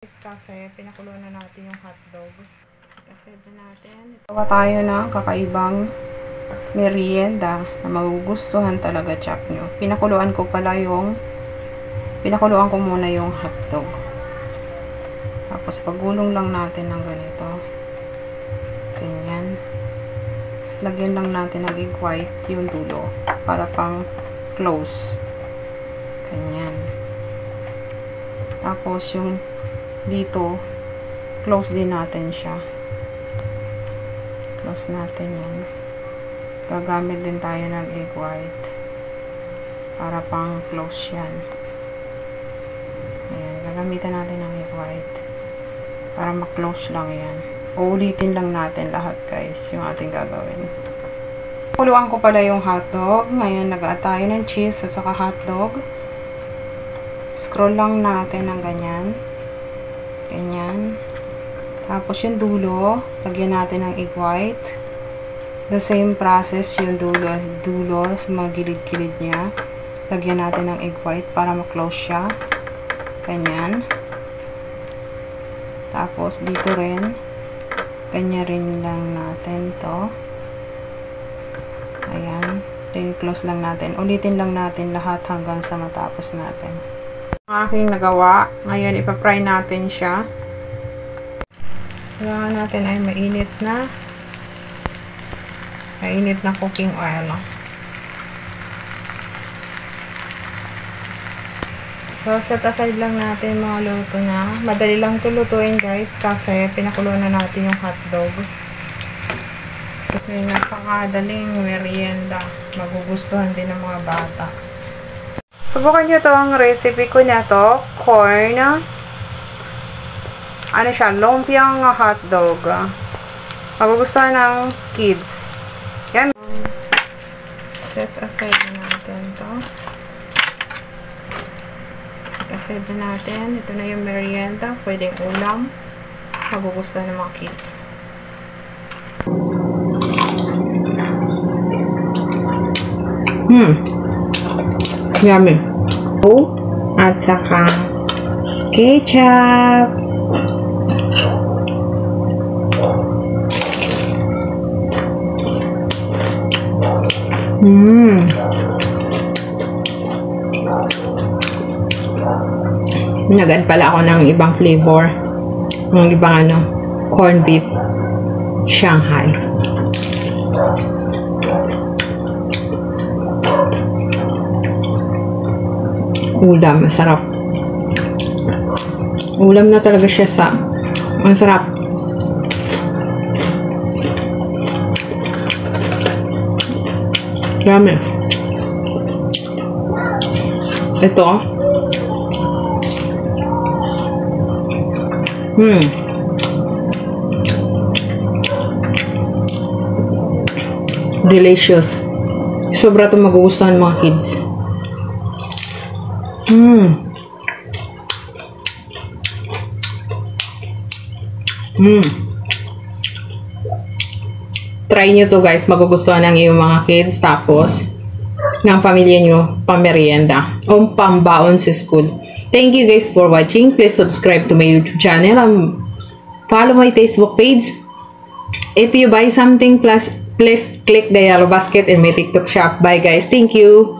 Kasi pinakuluan na natin yung hotdog. Kasi doon natin. Gawa tayo ng kakaibang merienda na magugustuhan talaga chap nyo. Pinakuluan ko muna yung hotdog. Tapos pagulong lang natin ng ganito. Ganyan. Tapos lagyan lang natin ng egg white yung dulo. Para pang close. Ganyan. Tapos yung dito, close din natin siya. Close natin yan. Gagamit din tayo ng egg white. Para pang close yan. Ayan, gagamitan natin ng egg white. Para ma-close lang yan. Uulitin lang natin lahat guys, yung ating gagawin. Kuluan ko pala yung hotdog. Ngayon, nag-add tayo ng cheese at saka hotdog. Scroll lang natin ng ganyan. Ganyan. Tapos yung dulo, lagyan natin ng egg white. The same process yung dulo sa mga gilid-gilid niya. Lagyan natin ng egg white para ma-close siya. Ganyan. Tapos dito rin, ganyan rin lang natin to. Ayan. Then close lang natin. Ulitin lang natin lahat hanggang sa matapos natin. Ang aking nagawa. Ngayon, ipapry natin siya. Kailangan natin ay mainit na cooking oil. So, set aside lang natin mga luto niya. Madali lang ito lutuin guys kasi pinakuluan na natin yung hotdog. So, ito yung napakadaling merienda. Magugustuhan din ng mga bata. Subukan nyo to ang recipe ko na to. Corn. Ano siya? Lumpiang hotdog. Magugustuhan ng kids. Yan. Set aside natin to. Set aside natin. Ito na yung merienda. Pwedeng ulam. Magugustuhan ng mga kids. Yummy. At saka ketchup. Nag-add pala ako ng ibang flavor. Ng ibang corned beef Shanghai. Ulam, masarap. Ulam na talaga siya sa masarap. Yummy. Ito. Delicious. Sobra ito magugustuhan ng mga kids. Try nyo to guys, magugustuhan ng iyong mga kids, tapos ng pamilya nyo, pamerienda o pambaon sa school. Thank you guys for watching. Please subscribe to my YouTube channel and follow my Facebook page. If you buy something, please click the yellow basket in my TikTok shop. Bye guys, thank you.